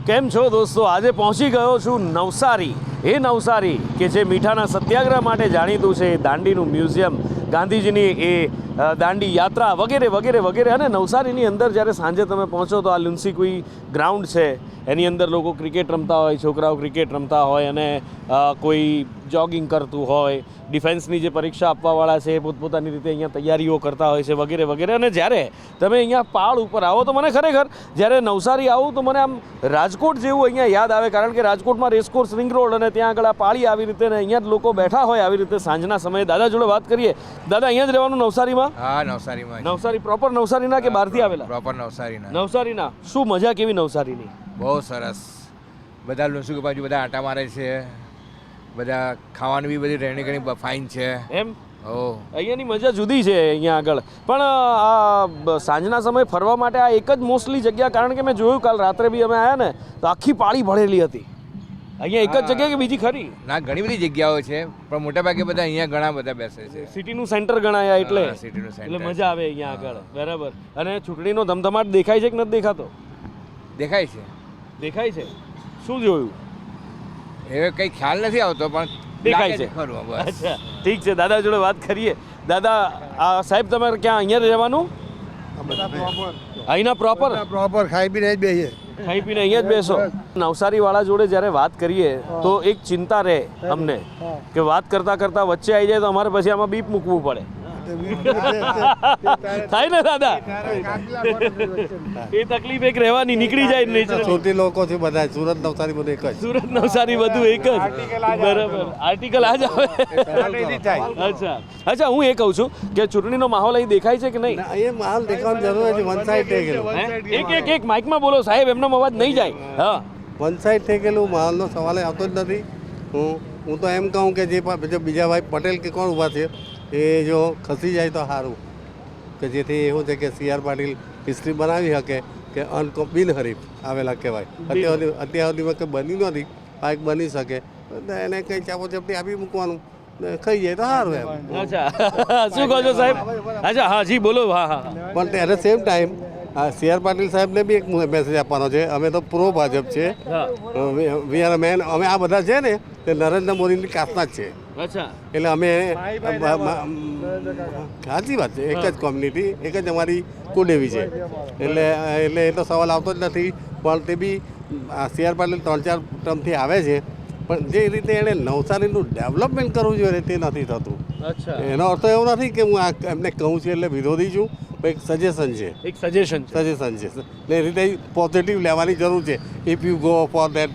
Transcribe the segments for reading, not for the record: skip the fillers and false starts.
કેમ છો દોસ્તો? આજે પહોંચી ગયો છું નવસારી. એ નવસારી કે જે મીઠાના સત્યાગ્રહ માટે જાણીતું છે, દાંડીનું મ્યુઝિયમ, ગાંધીજીની એ દાંડી યાત્રા વગેરે વગેરે વગેરે. અને નવસારીની અંદર જ્યારે સાંજે તમે પહોંચો તો આ લુન્સીકુઈ ગ્રાઉન્ડ છે, એની અંદર લોકો ક્રિકેટ રમતા હોય, છોકરાઓ ક્રિકેટ રમતા હોય અને કોઈ જોગિંગ કરતું હોય, ડિફેન્સની જે પરીક્ષા આપવાવાળા છે એ પોતપોતાની રીતે અહીંયા તૈયારીઓ કરતા હોય છે વગેરે વગેરે. અને જ્યારે તમે અહીંયા પાળ ઉપર આવો તો મને ખરેખર જ્યારે નવસારી આવું તો મને આમ રાજકોટ જેવું અહીંયા યાદ આવે, કારણ કે રાજકોટમાં રેસકોર્સ રિંગ રોડ અને ત્યાં આગળ આ પાળી આવી રીતે ને અહીંયા જ લોકો બેઠા હોય આવી રીતે સાંજના સમયે. દાદા જોડે વાત કરીએ. દાદા, અહીંયા જ રહેવાનું નવસારીમાં? હા, નવસારીમાં. નવસારી પ્રોપર નવસારીના કે બહારથી આવેલા? પ્રોપર નવસારીના. નવસારીના. શું મજા કેવી નવસારીની? બહુ સરસ. બધા લુન્સુક બાજુ બધા આટા મારે છે, બધા ખાવાની બી બધી રહેણી ઘણી ફાઇન છે એમ. ઓ, અહીંયાની મજા જુદી છે અહીંયા આગળ. પણ આ સાંજના સમયે ફરવા માટે આ એક જ મોસ્ટલી જગ્યા, કારણ કે મેં જોયું કાલ રાત્રે બી અમે આવ્યા ને તો આખી પાળી ભરેલી હતી. અહીંયા એક જ જગ્યા કે બીજી ખરી? ના, ઘણી બધી જગ્યાઓ છે, પણ મોટાભાગે બધા અહીંયા ઘણા બધા બેસે છે. સિટીનું સેન્ટર ગણાયા એટલે સિટીનું એટલે સેન્ટર મજા આવે અહીંયા આગળ. બરાબર. અને ચૂંટણીનો ધમધમાટ દેખાય છે કે નથી દેખાતો? દેખાય છે. દેખાય છે. શું જોયું? એ કંઈ ખ્યાલ નથી આવતો, પણ દેખાય છે. ખરું. બસ. અચ્છા, ઠીક છે. દાદા જોડે વાત કરીએ. દાદા, આ સાહેબ તમારે ક્યાં અહીંયા રહેવાનું? અહીંના પ્રોપર ખાઈ પીને જ બેસીએ. ખાઈ પીને અહીંયા જ બેસો. નવસારી વાળા જોડે જ્યારે વાત કરીએ તો એક ચિંતા રહે અમને કે વાત કરતા કરતા વચ્ચે આવી જાય તો અમારે પછી આમાં બીપ મૂકવું પડે. થાય ને દાદા? એ તકલીફ એક રહેવાની, નીકળી જાય નેચરલી. સુરતી લોકો છે બધા, સુરત નવસારી બધું એક જ. સુરત નવસારી બધું એક જ. બરાબર. આર્ટિકલ આ જ આવે. અચ્છા અચ્છા, હું એ કહું છું કે ચૂંટણીનો માહોલ અહીં દેખાય છે કે નહીં? અહીંયા માલ દેખાવાની જરૂર નથી. વન સાઈડ થઈ ગયેલું. એક એક એક માઇકમાં બોલો સાહેબ, એમનો અવાજ નહીં જાય. હા, વન સાઈડ થઈ ગયેલું. માલનો સવાલ આવતો જ નથી. હું તો એમ કહું કે જે બીજા ભાઈ પટેલ કે કોણ ઊભા છે એ જો ખસી જાય તો સારું, કે જેથી એવું છે કે CR પાટીલ હિસ્ટ્રી બનાવી શકે કે બિનહરીફ આવેલા કહેવાય. અત્યાર સુધીમાં કંઈ બન્યું નથી, પાઇક બની શકે એને કંઈ ચાપો ચપટી આપી મૂકવાનું, ખાઈ જાય તો સારું એમ. અચ્છા, શું કહો છો સાહેબ? અચ્છા, હા જી બોલો. હા હા. પણ at the same time CR Patil સાહેબને બી એક મેસેજ આપવાનો છે. અમે તો પ્રો ભાજપ છે, વી આર મેન. અમે આ બધા છે ને તે નરેન્દ્ર મોદીની કાસ્ટના જ છે. અચ્છા, એટલે અમે સાચી વાત છે, એક જ કોમ્યુનિટી, એક જ અમારી કુળદેવી છે. એટલે એ તો સવાલ આવતો જ નથી. પણ તે બી CR પાટીલ 3-4 ટર્મથી આવે છે, પણ જે રીતે એણે નવસારીનું ડેવલપમેન્ટ કરવું જોઈએ તે નથી થતું. અચ્છા, એનો અર્થ એવો નથી કે હું એમને કહું છું એટલે વિરોધી છું. એક સજેશન છે. એક સજેશન છે. એટલે એ રીતે પોઝિટિવ લેવાની જરૂર છે. If you go for that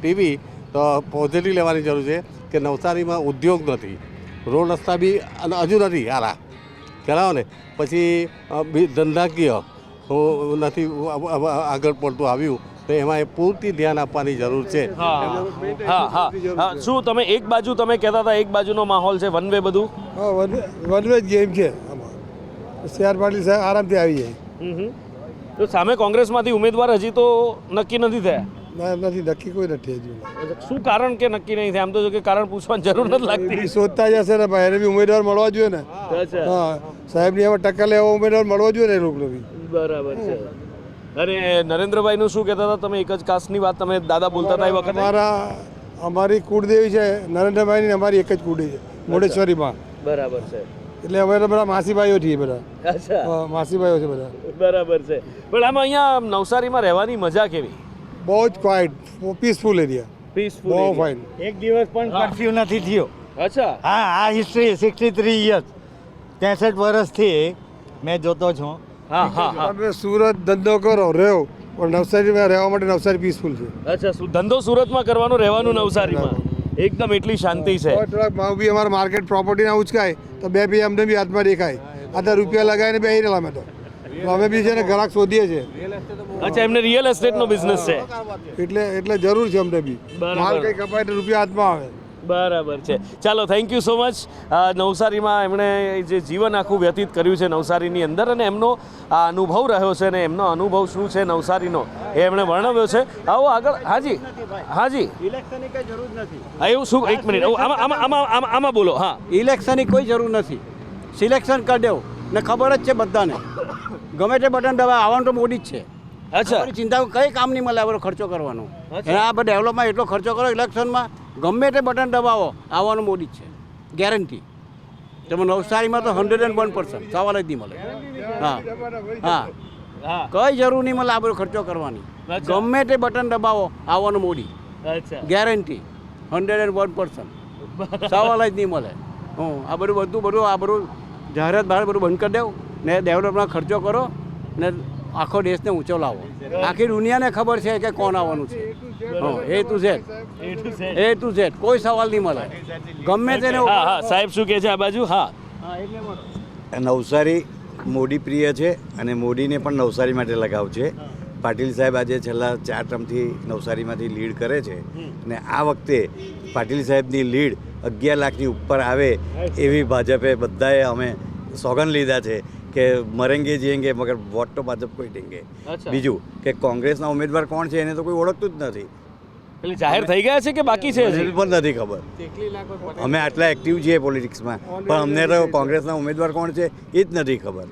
TV તો પોઝિટિવ લેવાની જરૂર છે કે નવસારીમાં ઉદ્યોગ નથી, રોડ રસ્તા બી હજુ નથી સારા, કરાવો ને. પછી ધંધાકીય નથી આગળ પડતું આવ્યું, તો એમાં એ પૂરતી ધ્યાન આપવાની જરૂર છે. હા હા. શું તમે એક બાજુ તમે કહેતા હતા એક બાજુનો માહોલ છે વન વે બધું? વન વે ગેમ છે. CR પાટીલ સાહેબ આરામથી આવી જાય. તો સામે કોંગ્રેસમાંથી ઉમેદવાર હજી તો નક્કી નથી થયા? નથી, નક્કી કોઈ નથી હજુ. શું કારણ કે નક્કી નહીં થાય? આમ તો જો કે કારણ પૂછવાની જરૂર નથી લાગતી. શોધતા જશે ને ભાઈ, એને બી ઉમેદવાર મળવા જોઈએ ને. હા, સાહેબની એમાં ટક્કર લેવા ઉમેદવાર મળવા જોઈએ ને એ લોકો બી. બરાબર છે. અરે નરેન્દ્રભાઈનું શું કહેતા હતા તમે? એક જ કાસ્ટની વાત તમે દાદા બોલતા હતા એ વખતે. અમારી કુળદેવી છે નરેન્દ્રભાઈની, અમારી એક જ કુળદેવી છે મોઢેશ્વરીમાં. બરાબર છે. એટલે અમે તો બધા માસીભાઈઓ છીએ બધા. અચ્છા, માસીભાઈઓ છે બધા. બરાબર છે. પણ આમાં અહીંયા નવસારીમાં રહેવાની મજા કેવી? બહુ જ ક્વાઇટ, પીસફુલ એરિયા. પીસફુલ, બહુ ફાઇન. એક દિવસ પણ કર્ફ્યુ નથી થયો. અચ્છા. હા, આ હિસ્ટ્રી 63 યર્સ, 63 વર્ષથી મેં જોતો છું. હા હા હા. તમે સુરત ધંધો કરો રહેવો, પણ નવસારીમાં રહેવા માટે નવસારી પીસફુલ છે. અચ્છા, ધંધો સુરતમાં કરવાનું, રહેવાનું નવસારીમાં એકદમ એટલી શાંતિ છે. ભાવ બી અમારા માર્કેટ પ્રોપર્ટીના ઉચકાય તો 2 પૈસા અમને બી હાથમાં દેખાય. આ તો રૂપિયા લગાવીને બેસી રહેલા અમે તો. અમે બી છે ને ગ્રાહક શોધીએ છીએ. અચ્છા, એમને રિયલ એસ્ટેટનો બિઝનેસ છે એટલે જરૂર છે અમને બી. માલ કંઈ કપાય તો રૂપિયા હાથમાં આવે. બરાબર છે. ચાલો, થેન્ક યુ સો મચ. નવસારીમાં એમણે જે જીવન આખું વ્યતીત કર્યું છે નવસારીની અંદર, અને એમનો આ અનુભવ રહ્યો છે, અને એમનો અનુભવ શું છે નવસારીનો એ એમણે વર્ણવ્યો છે. આવો આગળ. હાજી હાજી. ઇલેક્શનની કઈ જરૂર નથી. હા, એવું શું? એક મિનિટ, આમાં બોલો. હા, ઇલેક્શનની કોઈ જરૂર નથી. સિલેક્શન કરી દેવું ને ખબર જ છે બધાને, ગમે તે બટન દબાવે આવવાનું તો મોદી જ છે. અચ્છા. આપણી ચિંતા કંઈ કામ નહીં મળે આ બધો ખર્ચો કરવાનો. અચ્છા. અને આ બધા ડેવલપમાં એટલો ખર્ચો કરો ઇલેક્શનમાં ગમે તે બટન દબાવો આવવાનું મોદી જ છે ગેરંટી. તમે નવસારીમાં તો 101% સવાલ જ નહીં મળે. હા હા હા કઈ જરૂર નહીં મળે આ બધો ખર્ચો કરવાની. અચ્છા. ગમે તે બટન દબાવો આવવાનું મોદી અચ્છા ગેરંટી 101%. સવાલ જ નહીં મળે. આ બધું આ બધું જાહેરાત બહાર બધું બંધ કરી દેવું ને ડેવલપમાં ખર્ચો કરો ને આખો દેશને ઊંચો લાવો. આખી દુનિયાને ખબર છે કે કોણ આવવાનું છે. એ ટુ ઝેડ કોઈ સવાલ નહીં મળે ગમે તેને. હા હા સાહેબ શું કહે છે આ બાજુ? હા નવસારી મોદી પ્રિય છે અને મોદીને પણ નવસારી માટે લગાવ છે. પાટીલ સાહેબ આજે છેલ્લા 4 ટર્મથી નવસારીમાંથી લીડ કરે છે અને આ વખતે પાટીલ સાહેબની લીડ 11 લાખની ઉપર આવે એવી ભાજપે બધાએ અમે સોગંદ લીધા છે કે મરેંગે જીએંગે મગર વોટ તો ભાજપ કોઈ દેંગે. અચ્છા. બીજું કે કોંગ્રેસના ઉમેદવાર કોણ છે એને તો કોઈ ઓળખતું જ નથી. એટલે જાહેર થઈ ગયા છે કે બાકી છે હજી? મને પણ નથી ખબર. અમે આટલા એક્ટિવ છીએ પોલિટિક્સમાં પણ અમને તો કોંગ્રેસના ઉમેદવાર કોણ છે એ જ નથી ખબર.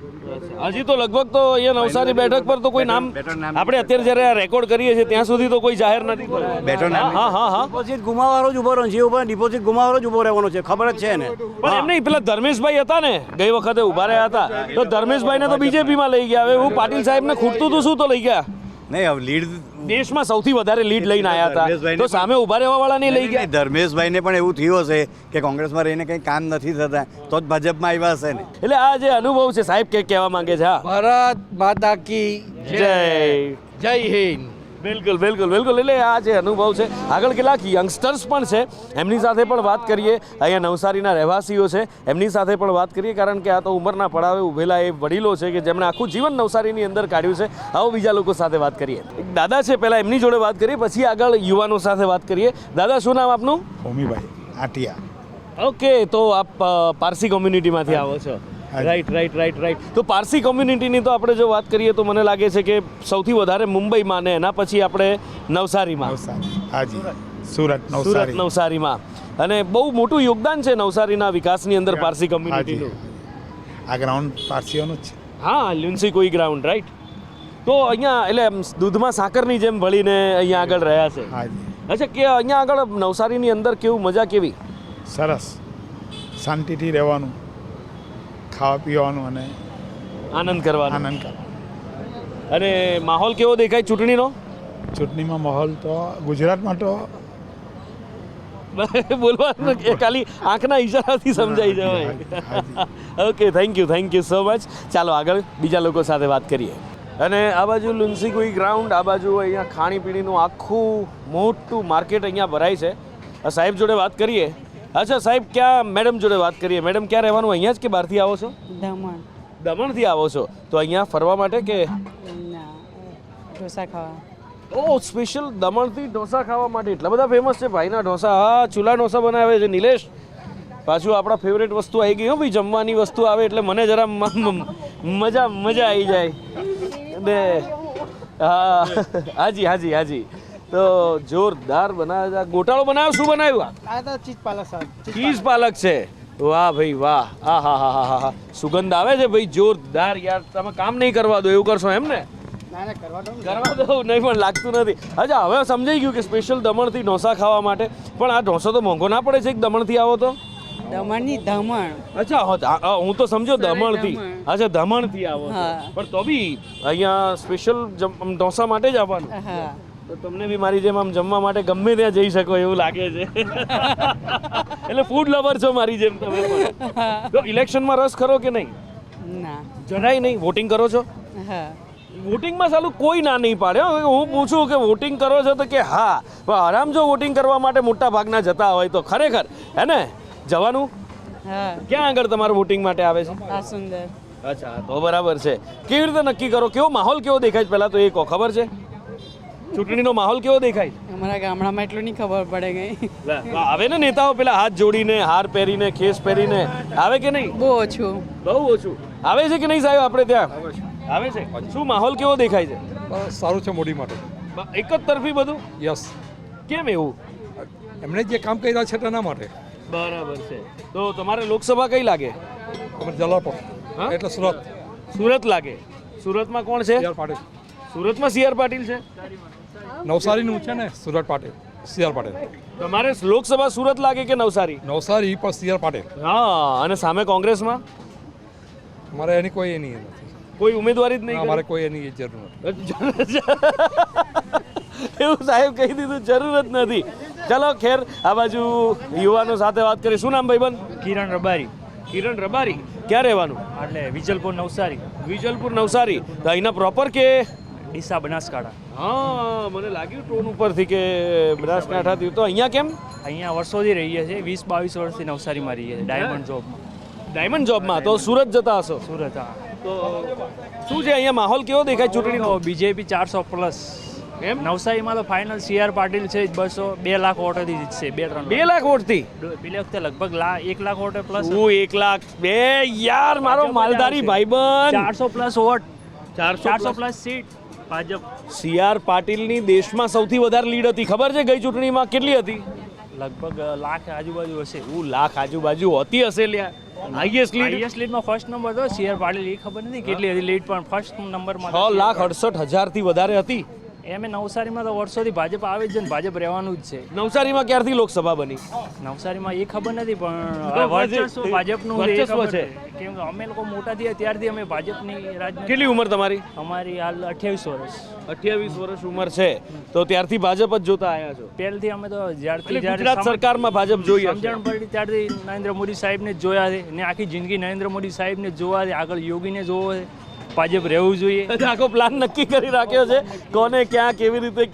હજી તો લગભગ તો અહીંયા નવસારી બેઠક પર તો કોઈ નામ આપણે અત્યારે જ્યારે આ રેકોર્ડ કરીએ છીએ ત્યાં સુધી તો કોઈ જાહેર નથી કર્યું. બેટર નામ હા હા હા ડિપોઝિટ ગુમાવાળો જ ઉભો રહ્યો જે ઉપર ડિપોઝિટ ગુમાવાળો જ ઉભો રહેવાનો છે ખબર જ છે ને. પણ એમ નહીં, પેલા ધર્મેશભાઈ હતા ને ગઈ વખતે ઉભા રહ્યા હતા તો ધર્મેશભાઈને તો બીજેપીમાં લઈ ગયા. હવે એવું પાટીલ સાહેબને ખૂટતું હતું શું તો લઈ ગયા? નહીં હવે લીડ દેશમાં સૌથી વધારે લીડ લઈને આવ્યા હતા તો સામે ઉભા રહેવા વાળા નહીં લઈ ગયા. ધર્મેશભાઈને પણ એવું થયું હશે કે કોંગ્રેસમાં રહીને કંઈ કામ નથી થતા તો જ ભાજપમાં આવ્યા હશે ને. એટલે આ જે અનુભવ છે સાહેબ કે કહેવા માંગે છે. હા ભારત માતા કી જય. જય હિન્દ. બિલકુલ બિલકુલ બિલકુલ. એટલે આ જે અનુભવ છે આગળ કેટલાક યંગસ્ટર્સ પણ છે એમની સાથે પણ વાત કરીએ. અહીંયા નવસારીના રહેવાસીઓ છે એમની સાથે પણ વાત કરીએ કારણ કે આ તો ઉંમરના પડાવે ઉભેલા એ વડીલો છે કે જેમણે આખું જીવન નવસારીની અંદર કાઢ્યું છે. આવો બીજા લોકો સાથે વાત કરીએ. એક દાદા છે પહેલાં એમની જોડે વાત કરીએ પછી આગળ યુવાનો સાથે વાત કરીએ. દાદા શું નામ આપનું? હોમીભાઈ આટિયા. ઓકે તો આપ પારસી કોમ્યુનિટીમાંથી આવો છો? રાઈટ. તો પારસી કોમ્યુનિટીની તો આપણે જો વાત કરીએ તો મને લાગે છે કે સૌથી વધારે મુંબઈમાં ને એના પછી આપણે નવસારીમાં. નવસારી હાજી સુરત સુરત નવસારી નવસારીમાં અને બહુ મોટું યોગદાન છે નવસારીના વિકાસની અંદર પારસી હાજી કોમ્યુનિટીનું. આ ગ્રાઉન્ડ પારસીઓનું જ છે. હા લ્યુન્સી કોઈ ગ્રાઉન્ડ રાઈટ. તો અહીંયા એટલે આમ દૂધમાં સાકરની જેમ ભળીને અહીંયા આગળ રહ્યા છે. હાજી અચ્છા કે અહીંયા આગળ નવસારીની અંદર કેવું મજા કેવી? સરસ શાંતિથી રહેવાનું ખાવા પીવાનું અને આનંદ કરવાનો. આનંદ કરવાનો. અને માહોલ કેવો દેખાય ચૂંટણીનો? ચૂંટણીમાં માહોલ તો ગુજરાતમાં તો બોલવાનું કે ખાલી આંખના ઈશારાથી સમજાઈ જવાય. Okay thank you so much. ચાલો આગળ બીજા લોકો સાથે વાત કરીએ. અને આ બાજુ લુન્સી કોઈ ગ્રાઉન્ડ, આ બાજુ અહીંયા ખાણીપીણીનું આખું મોટું માર્કેટ અહીંયા ભરાય છે. આ સાહેબ જોડે વાત કરીએ. અચ્છા સાહેબ ક્યાં મેડમ જોડે વાત કરીએ. મેડમ ક્યાં રહેવાનું? અહીંયા જ કે બહારથી આવો છો? દમણ. દમણથી આવો છો તો અહીંયા ફરવા માટે કે? ના ઢોસા ખાવા. ઓ સ્પેશિયલ દમણથી ઢોસા ખાવા માટે? એટલા બધા ફેમસ છે ભાઈના ઢોસા. હા ચૂલા ઢોસા બનાવે છે નિલેશ. પાછું આપણા ફેવરેટ વસ્તુ આવી ગઈ હો ભાઈ. જમવાની વસ્તુ આવે એટલે મને જરા મજા આવી જાય ને. હા હાજી તો જોરદાર બનાવે છે. ગોટાળો બનાવ્યો? શું બનાવ્યું? આ તો ચીઝ પાલક શાક. ચીઝ પાલક છે. વાહ ભાઈ વાહ. હા સુગંધ આવે છે ભાઈ જોરદાર. યાર તમે કામ નહીં કરવા દો એવું કરશો એમ ને? ના કરવા દો. કરવા દઉં નહીં પણ લાગતું નથી. અચ્છા હવે સમજાઈ ગયું કે સ્પેશિયલ દમણથી ઢોસા ખાવા માટે. પણ આ ઢોસો તો મોંઘો ના પડે છે એક દમણથી આવો તો? દમણની દમણ. અચ્છા હું તો સમજો દમણથી. અચ્છા દમણથી આવો છો. હા. પણ તો બી અહીંયા સ્પેશિયલ ઢોસા માટે જ આવવાનું? હા તો તમને બી મારી જેમ આમ જમવા માટે ગમે ત્યાં જઈ શકો એવું લાગે છે. એટલે ફૂડ લવર છો મારી જેમ તમે પણ. તો ઇલેક્શનમાં રસ ખરો કે નહીં? ના. જરાય નહીં. વોટિંગ કરો છો? હા. વોટિંગમાં સાલું કોઈ ના નહીં પાડે. હું પૂછું કે વોટિંગ કરો છો તો કે હા. પણ આરામ જો વોટિંગ કરવા માટે મોટા ભાગના જતા હોય તો ખરેખર હે ને જવાનું? હા. ક્યાં આગળ તમારું વોટિંગ માટે આવે છે? આ સુંદર. અચ્છા તો બરાબર છે. કેવી રીતે નક્કી કરો? કેવો માહોલ કેવો દેખાય છે પહેલાં તો એ કહો. ખબર છે ચૂંટણીનો માહોલ કેવો દેખાય? અમારા ગામડામાં એટલું નહીં ખબર પડે ગઈ. આવે ને નેતાઓ પેલા હાથ જોડીને હાર પહેરીને ખેસ પહેરીને આવે કે નહીં? બહુ ઓછું. બહુ ઓછું આવે છે કે નહીં સાહેબ આપણે ત્યાં? આવે છે. શું માહોલ કેવો દેખાય છે? સારું છે મોદી માટે. એક જ તરફી બધું? યસ. કેમ એવું? એમણે જે કામ કર્યા છે તેના માટે. બરાબર છે. તો તમારે લોકસભા કઈ લાગે? અમે જલાપર હા? એટલે સુરત. સુરત લાગે. સુરતમાં કોણ છે? યાર પાટીલ. સુરતમાં સી આર પાટીલ છે? નવસારીનું છે ને સુરત પાટીલ, સી.આર. પાટીલ. તમારે લોકસભા સુરત લાગે કે નવસારી? નવસારી પર સી.આર. પાટીલ. હા, અને સામે કોંગ્રેસમાં અમારે એની કોઈ એની એ નથી. કોઈ ઉમેદવારી જ નહીં અમારે કોઈ એની જરૂર નથી. એવું સાહેબ કહી દીધું, જરૂર જ નથી. ચલો ખેર, આ બાજુ યુવાનો સાથે વાત કરીએ. શું નામ ભાઈબંધ? કિરણ રબારી. કિરણ રબારી. ક્યાં રહેવાનું? એટલે વિજલપુર નવસારી. વિજલપુર નવસારી. તો અહીંના પ્રોપર કે? ડીસા બનાસકાંઠા. હા, મને લાગ્યું ટોન ઉપરથી કે બનાસકાંઠાથી. તો અહીંયા કેમ? અહીંયા વર્ષોથી રહીએ છીએ, 20-22 વર્ષથી નવસારીમાં રહીએ છીએ ડાયમંડ જોબમાં. ડાયમંડ જોબમાં. તો સુરત જતા હશો? સુરત. હા. તો શું છે અહીંયા માહોલ કેવો દેખાય ચૂંટણીનો? બીજેપી 400+. એમ? નવસારીમાં તો ફાઇનલ સી.આર. પાટીલ છે, 2 લાખ વોટથી જીતશે. 2-3 2 લાખ વોટથી? પેલી વખતે લગભગ 1 લાખ વોટે પ્લસ. હું 1 લાખ બે યાર, મારો માલધારી ભાઈબંધ. 400+ vote, 400+ 400+ seat Bhajpa. C R પાટીલની દેશમાં સૌથી વધારે લીડ હતી, ખબર છે? ગઈ ચૂંટણીમાં કેટલી હતી? લગભગ લાખ આજુબાજુ હશે. લાખ આજુબાજુ હોતી હશે લ્યા. હાઈએસ્ટ લીડ હાઈએસ્ટ લીડમાં ફર્સ્ટ નંબર હતો સી.આર. પાટીલ. એ ખબર નથી કેટલી હતી લીડ, પણ ફર્સ્ટ નંબરમાં 6,68,000 વધારે હતી. એમ નવસારીમાં તો વર્ષોથી ભાજપ આવે જ છે ને ભાજપ રહેવાનું જ છે. નવસારીમાં ક્યારથી લોકસભા બની? નવસારીમાં એ ખબર નથી, તો પણ વર્ચસ્વ ભાજપનું છે, એ વર્ચસ્વ ખબર છે. છે. કેમ કે અમે લોકો મોટા થયા ત્યારથી અમે ભાજપની રાજનીતિ. કેટલી ઉંમર તમારી? અમારી હાલ 28 વર્ષ. 28 વર્ષ ઉંમર છે. તો ત્યારથી ભાજપ જ જોતા આવ્યા છો? પહેલથી અમે તો જ્યારથી એટલે ગુજરાત સરકારમાં ભાજપ જોઈએ છે. સમજણ પડી ત્યારથી નરેન્દ્ર મોદી સાહેબને જ જોયા છે ને આખી જિંદગી નરેન્દ્ર મોદી સાહેબને જ જોવા છે. આગળ યોગીને જોવો છે. ભાજપ રહેવું જોઈએ. આખો પ્લાન નક્કી કરી રાખ્યો છે કોને ક્યાં કેવી રીતે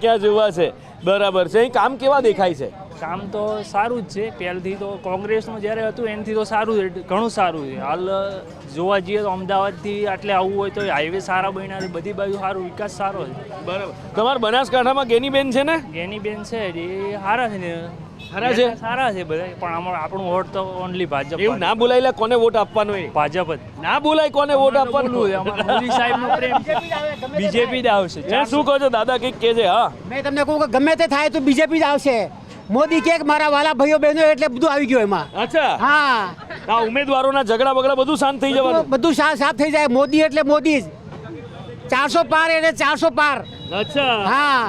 ક્યાં જોવા છે. બરાબર છે. અહીં કામ કેવા દેખાય છે? કામ તો સારું જ છે. પહેલથી તો કોંગ્રેસનું જ્યારે હતું એનાથી તો સારું છે, ઘણું સારું છે. હાલ જોવા જઈએ તો અમદાવાદથી આટલે આવવું હોય તો હાઈવે સારા બન્યા છે, બધી બાજુ સારું વિકાસ સારો છે. બરાબર. તમારા બનાસકાંઠામાં ગેનીબેન છે ને? ગેનીબેન છે એ સારા છે ને. સારા છે બધા, પણ આપણું વોટ તો ઓનલી ભાજપ. એવું ના બોલાય લે, કોને વોટ આપવાનો? ભાજપ જ ના બોલાય કોને વોટ આપવાનો? મોદી સાહેબનો પ્રેમ બીજેપી જ આવશે. શું કહો છો દાદા? કંઈક કે છે? હા, મેં તમને કહું કે ગમે તે થાય તો બીજેપી જ આવશે. મોદી કે મારા વાલા ભાઈઓ બહેનો એટલે બધું આવી ગયું એમાં. અચ્છા. હા, આ ઉમેદવારોના ઝઘડા બગડા બધું શાંત થઈ જવાનું? બધું સાફ થઈ જાય. મોદી એટલે મોદી જ. 400 પાર એટલે 400 પાર. અચ્છા. હા,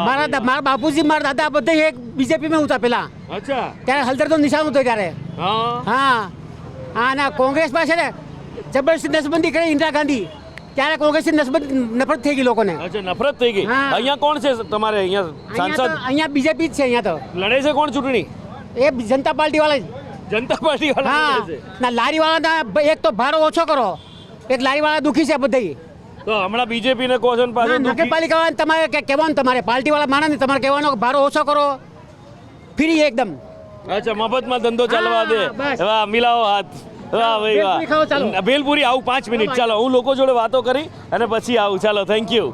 મારા બાપુજી, મારા દાદા બધા એક બીજેપીમાં હતા પેલા. અચ્છા. ત્યારે હલદર તો નિશાન હતું ત્યારે. હા. હા હા, ના કોંગ્રેસમાં છે ને જબરદસ્તી નસબંધી કરી ઇન્દિરા ગાંધી, ત્યારે કોંગ્રેસની નફરત થઈ ગઈ લોકોને. અચ્છા, નફરત થઈ ગઈ. હા. અહીંયા કોણ છે તમારે? અહીંયા સાંસદ અહીંયા બીજેપી જ છે. અહીંયા તો લડે છે કોણ ચૂંટણી? એ જનતા પાર્ટી વાળા જ. જનતા પાર્ટી વાળા હા, લડે છે. ના લારી વાળા એક તો ભાડો ઓછો કરો. એક લારી વાળા દુખી છે બધા. તો હમણાં બીજેપી ને કહો છો ને પાછું દુખી? નગરપાલિકા વાળા તમારે કહેવાનું, તમારે પાર્ટી વાળા માણસ તમારે કહેવાનો ભાડો ઓછો કરો, ફ્રી એકદમ. અચ્છા, મફતમાં ધંધો ચાલવા દે. હા, બસ. વાહ, મિલાવો હાથ. વાહ ભાઈ ભેલપુરી ખાઓ, ચાલો. વાહ. ભેલપુરી આવું 5 મિનિટ. ચાલો, હું લોકો જોડે વાતો કરી અને પછી આવું. ચાલો, થેન્ક યુ.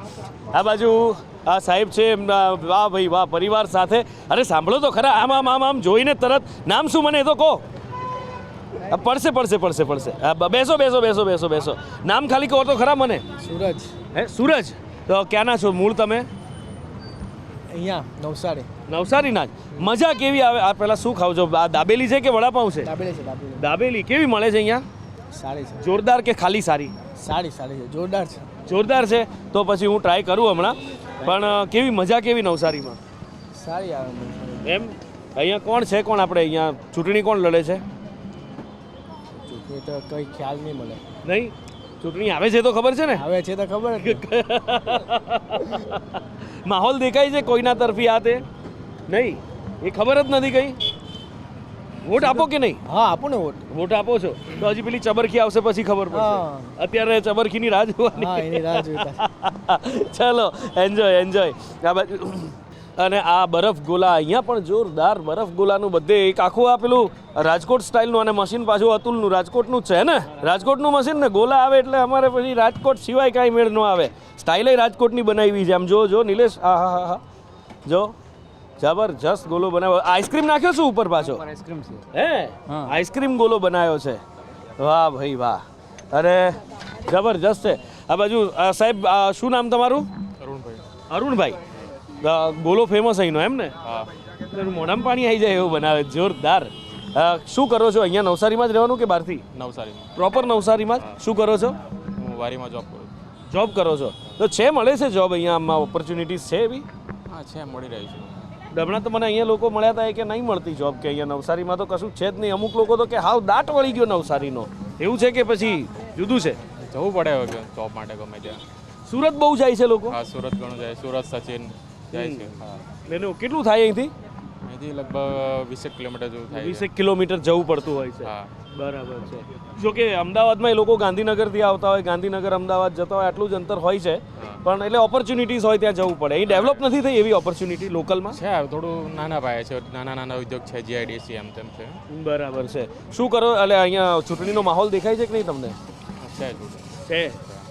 આ બાજુ આ સાહેબ છે, વાહ ભાઈ વાહ, પરિવાર સાથે. અરે સાંભળો તો ખરા, આમ આમ આમ આમ જોઈને તરત નામ શું મને એ તો કહો. પડશે. બેસો. નામ ખાલી કહો તો ખરા મને. સૂરજ. હે, સૂરજ. તો ક્યાંના છો મૂળ તમે? અહીંયા નવસારી. નવસારીના જ. મજા કેવી આવે? આ પેલા શું ખાવ છો? આ દાબેલી છે કે વડાપાઉં છે? દાબેલી છે. દાબેલી કેવી મળે છે અહીંયા? સારી છે. જોરદાર કે ખાલી સારી? સારી છે, જોરદાર છે. જોરદાર છે. તો પછી હું ટ્રાય કરું હમણાં. પણ કેવી મજા કેવી નવસારીમાં? સારી આવે. એમ? અહીંયા કોણ છે? કોણ આપણે અહીંયા ચૂંટણી કોણ લડે છે? એ તો કઈ ખ્યાલ નહીં મળે. નહીં? ચૂંટણી આવે છે તો ખબર છે ને? આવે છે તો ખબર જ. માહોલ દેખાય છે કોઈના તરફી આ તે? નહીં, એ ખબર જ નથી કઈ. વોટ આપો કે નહીં? હા, આપો ને વોટ. વોટ આપો છો તો હજી પેલી ચબરખી આવશે પછી ખબર પડશે. હા. અત્યારે ચબરખીની રાહ જોવાની. હા, એની રાહ જોઈતા. ચલો, એન્જોય. આ બાજુ અને આ બરફ ગોલા, અહીંયા પણ જોરદાર બરફ ગોલાનું બધે એક આખું આ પેલું રાજકોટ સ્ટાઇલનું, અને મશીન પાછું અતુલનું રાજકોટનું જ છે ને? રાજકોટનું મશીન ને ગોલા આવે એટલે અમારે પછી રાજકોટ સિવાય કાંઈ મેળ ન આવે. સ્ટાઇલે રાજકોટની બનાવી છે. આમ જો નિલેશ, હા, જો જબરજસ્ત ગોલો બનાવ્યો. આઈસ્ક્રીમ નાખ્યો શું ઉપર પાછો? આઈસ્ક્રીમ છે. હે, આઈસ્ક્રીમ ગોલો બનાવ્યો છે. વાહ ભાઈ વાહ. અરે જબરજસ્ત છે. આ બાજુ સાહેબ, શું નામ તમારું? અરુણભાઈ. ગોલો ફેમસ અહીંનો એમ ને? મોઢામાં પાણી આવી જાય એવું બનાવે. જોરદાર. શું કરો છો અહીંયા? નવસારીમાં જ રહેવાનું કે બહારથી? નવસારીમાં. પ્રોપર નવસારીમાં જ. શું કરો છો? હું વારીમાં જોબ કરું. જોબ કરો છો? તો છે મળે છે જોબ અહીંયા આમાં ઓપોર્ચ્યુનિટીઝ છે એવી? હા છે, મળી રહી છે. હમણાં તો મને અહીંયા લોકો મળ્યા હતા કે નહીં મળતી જોબ, કે અહીંયા નવસારીમાં તો કશું છે જ નહીં. અમુક લોકો તો કે હાવ દાટ વળી ગયો નવસારીનો, એવું છે કે પછી જુદું છે? જવું પડે હવે જોબ માટે ગમે ત્યાં. સુરત બહુ જાય છે લોકો? હા, સુરત ઘણું જાય, સુરત સચિન જાય છે. હા, એનું કેટલું થાય અહીંથી? અહીંથી લગભગ 20 કિલોમીટર જેવું થાય 20 કિલોમીટર જવું પડતું હોય છે. હા. બરાબર છે. જો કે અમદાવાદમાં એ લોકો ગાંધીનગરથી આવતા હોય, ગાંધીનગર અમદાવાદ જતા હોય, આટલું જ અંતર હોય છે, પણ એટલે ઓપોર્ચ્યુનિટીઝ હોય ત્યાં જવું પડે. અહીં ડેવલપ નથી થઈ એવી ઓપોર્ચ્યુનિટી લોકલમાં? છે, થોડું નાના પાયે છે, નાના ઉદ્યોગ છે, જીઆઈડીસી એમ તેમ છે. બરાબર છે. શું કરો એટલે અહીંયા ચૂંટણીનો માહોલ દેખાય છે કે નહીં તમને? છે છે.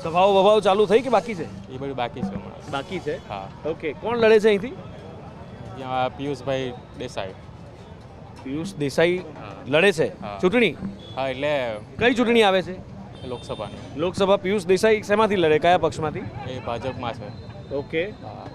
સભાઓ બભાઓ ચાલુ થઈ કે બાકી છે? એ બધું બાકી છે હમણાં. બાકી છે. હા. ઓકે, કોણ લડે છે અહીંથી? ત્યાં પિયુષભાઈ દેસાઈ. પિયુષ દેસાઈ લડે છે ચૂંટણી? હા, એટલે કઈ ચૂંટણી આવે છે? લોકસભાની. લોકસભા. પિયુષ દેસાઈ શેમાંથી લડે, કયા પક્ષમાંથી? એ ભાજપમાં છે. ઓકે. હા,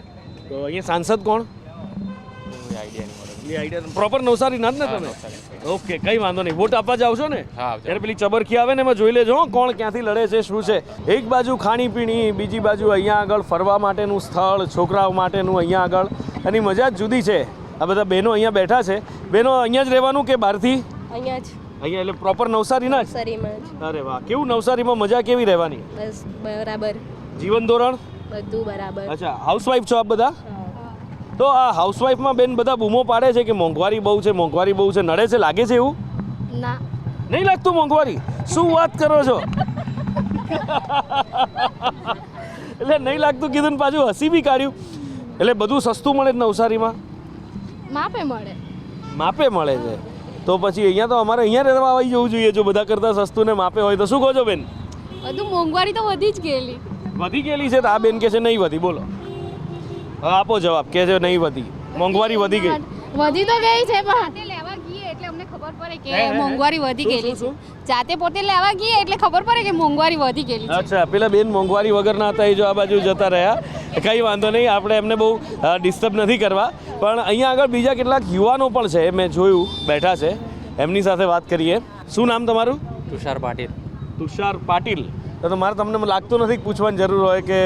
તો અહીંયા સાંસદ કોણ? કોઈ આઈડિયા નહીં મળે. એ આઈડિયા પ્રોપર નવસારી ના જ ને હા, તમે? નવસારી છે. ઓકે, કઈ વાંધો નહીં. વોટ આપવા જાવ છો ને? હા, આવજો. ત્યારે પેલી ચબરખી આવે ને એમાં જોઈ લેજો હો, કોણ ક્યાંથી લડે છે, શું છે. એક બાજુ ખાણીપીણી, બીજી બાજુ અહીંયા આગળ ફરવા માટેનું સ્થળ, છોકરાઓ માટેનું અહીંયા આગળ, એની મજા જ જુદી છે. આ બધા બહેનો અહીંયા બેઠા છે. બહેનો અહીંયા જ રહેવાનું કે બહારથી? અહીંયા જ, અહીંયા એટલે પ્રોપર નવસારીના જ? નવસારીમાં જ. અરે વાહ, કેવું નવસારીમાં મજા કેવી રહેવાની? બસ બરાબર, જીવન ધોરણ? બધું બરાબર. અચ્છા, હાઉસવાઈફ છો આપ બધા? તો આ હાઉસવાઈફમાં બેન બધા બૂમો પાડે છે કે મોંઘવારી બહુ છે, મોંઘવારી બહુ છે, નડે છે, લાગે છે એવું? ના, નહીં લાગતું મોંઘવારી? શું વાત કરો છો? એટલે નહીં લાગતું કીધું ને પાછું હસી બી કાઢ્યું. એટલે બધું સસ્તું મળે જ નવસારીમાં? માપે મળે. માપે મળે છે. તો પછી અહીંયા તો અમારે અહીંયા રહેવા આવી જવું જોઈએ જો બધા કરતાં સસ્તું ને માપે હોય તો. શું કહો છો બેન? બધું મોંઘવારી તો વધી જ ગયેલી. વધી ગયેલી છે? તો આ બેન કે છે નહીં વધી. બોલો, હવે આપો જવાબ. કે છે નહીં વધી, મોંઘવારી વધી ગઈ. વધી તો ગઈ છે, પણ લેવા ગઈએ એટલે અમને ખબર પડે કે મોંઘવારી વધી ગયેલી છે. જાતે પોતે લેવા ગઈએ એટલે ખબર પડે કે મોંઘવારી વધી ગયેલી છે. અચ્છા, પેલા બેન મોંઘવારી વગરના હતા એ જો આ બાજુ જતા રહ્યા. કંઈ વાંધો નહીં, આપણે એમને બહુ ડિસ્ટર્બ નથી કરવા. પણ અહીંયા આગળ બીજા કેટલાક યુવાનો પણ છે, મેં જોયું બેઠા છે, એમની સાથે વાત કરીએ. શું નામ તમારું? તુષાર પાટીલ. તુષાર પાટીલ. તો મારે તમને લાગતું નથી પૂછવાની જરૂર હોય કે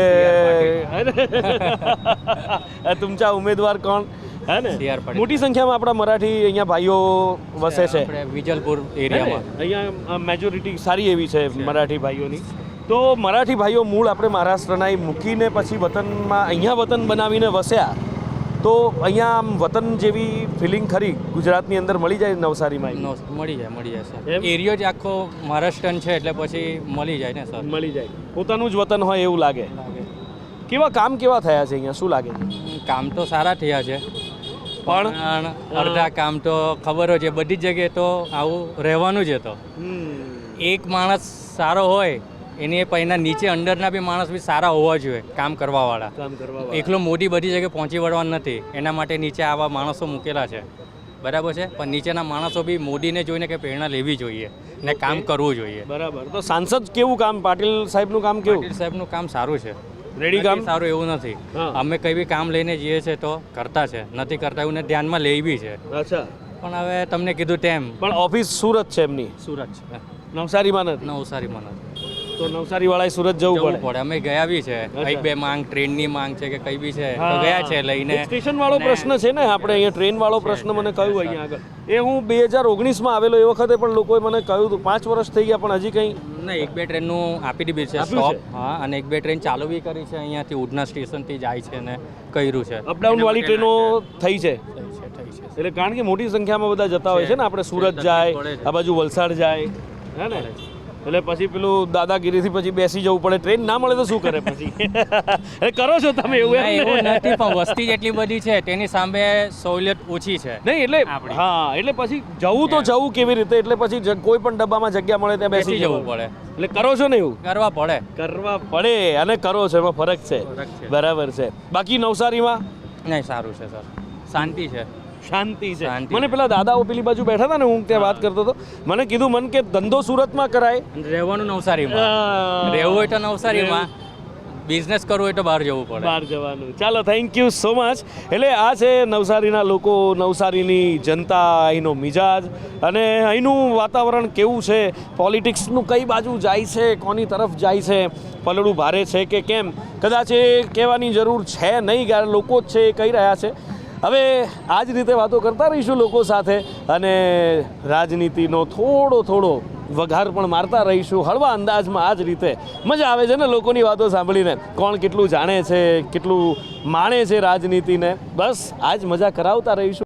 तुमचा उमेदवार कोण है ने? મોટી સંખ્યામાં આપણા મરાઠી અહીંયા ભાઈઓ વસે છે વિજલપુર એરિયામાં. અહીંયા મેજોરિટી સારી એવી છે મરાઠી ભાઈઓની. તો મરાઠી ભાઈઓ મૂળ આપણે મહારાષ્ટ્રના મૂકીને પછી વતનમાં અહીંયા વતન બનાવીને વસ્યા, તો અહીંયા આમ વતન જેવી ફિલિંગ ખરી ગુજરાતની અંદર મળી જાય નવસારીમાં? મળી જાય સર. એરિયો જ આખો મહારાષ્ટ્રન છે એટલે પછી મળી જાય ને સર. મળી જાય, પોતાનું જ વતન હોય એવું લાગે. કેવા કામ કેવા થયા છે અહીંયા, શું લાગે છે? કામ તો સારા થયા છે, પણ અડધા કામ તો ખબર હોય છે. બધી જગ્યાએ તો આવું રહેવાનું જ હતો. એક માણસ સારો હોય એની પહેલાં નીચે અંડરના બી માણસ બી સારા હોવા જોઈએ કામ કરવાવાળા. એકલો મોદી બધી જગ્યાએ પહોંચી વળવાનું નથી, એના માટે નીચે આવા માણસો મૂકેલા છે, બરાબર છે. પણ નીચેના માણસો બી મોદીને જોઈને કે પ્રેરણા લેવી જોઈએ ને કામ કરવું જોઈએ. બરાબર. તો સાંસદ કેવું કામ, પાટીલ સાહેબનું કામ કેવું? પાટીલ સાહેબનું કામ સારું છે, રેડી કામ સારું એવું નથી. અમે કંઈ બી કામ લઈને જઈએ છીએ તો કરતા છે, નથી કરતા એવું ધ્યાનમાં લઈ બી છે. અચ્છા. પણ હવે તમને કીધું તેમ, પણ ઓફિસ સુરત છે એમની? સુરત છે, નવસારીમાં નથી? નવસારીમાં નથી. તો નવસારી વાળાએ સુરત જવું પડે. અમે ગયા બી છે, એક બે માંગ ટ્રેનની માંગ છે કે કઈ બી છે તો ગયા છે લઈને. સ્ટેશન વાળો પ્રશ્ન છે ને આપણે અહીંયા, ટ્રેન વાળો પ્રશ્ન મને કહ્યું અહીંયા આગળ. એ હું 2019માં આવેલો એ વખતે પણ લોકોએ મને કહ્યું હતું. 5 વર્ષ થઈ ગયા પણ હજી કંઈ ના. એક બે ટ્રેનનું આપી દીધી છે સ્ટોપ. હા, અને એક બે ટ્રેન ચાલુ બી કરી છે, અહીંયાથી ઉડના સ્ટેશનથી જાય છે ને કર્યું છે. અપડાઉન વાળી ટ્રેનો થઈ છે. એટલે કારણ કે મોટી સંખ્યામાં બધા જતા હોય છે ને, આપણે સુરત જાય, આ બાજુ વલસાડ જાય, હે ને? એટલે પછી પેલું દાદાગીરીથી પછી બેસી જવું પડે. ટ્રેન ના મળે તો શું કરે પછી? એટલે કરો છો તમે એવું? એવું નથી, પણ વસ્તી જેટલી બધી છે તેની સામે સહુલિયત ઓછી છે. નહીં એટલે હા, એટલે પછી જવું તો જવું કેવી રીતે? એટલે પછી કોઈ પણ ડબ્બામાં જગ્યા મળે ત્યાં બેસી જવું પડે. એટલે કરો છો ને એવું? કરવા પડે. કરવા પડે અને કરો છો, એમાં ફરક છે. બરાબર છે. બાકી નવસારીમાં નહીં, સારું છે સર, શાંતિ છે. શાંતિ છે. મને પેલા દાદાઓ પેલી બાજુ બેઠા હતા ને, હું ત્યાં વાત કરતો હતો, મને કીધું કે ધંધો સુરતમાં કરાય, રહેવાનું નવસારીમાં. રહેવું હોય તો નવસારીમાં, બિઝનેસ કરવું હોય તો બહાર જવું પડે. બહાર જવાનું. ચાલો, થેન્ક યુ સો મચ. એટલે આ છે નવસારીના લોકો, નવસારીની જનતા, અહીંનો મિજાજ અને અહીંનું વાતાવરણ કેવું છે, પોલિટિક્સનું કઈ બાજુ જાય છે, કોની તરફ જાય છે, પલડું ભારે છે કે કેમ, કદાચ એ કહેવાની જરૂર છે નહીં, કારણ લોકો જ છે એ કહી રહ્યા છે. હવે આ જ રીતે વાતો કરતા રહીશું લોકો સાથે અને રાજનીતિનો થોડો વઘાર પણ મારતા રહીશું હળવા અંદાજમાં. આ જ રીતે મજા આવે છે ને લોકોની વાતો સાંભળીને, કોણ કેટલું જાણે છે, કેટલું માણે છે રાજનીતિને. બસ આ જ મજા કરાવતા રહીશું.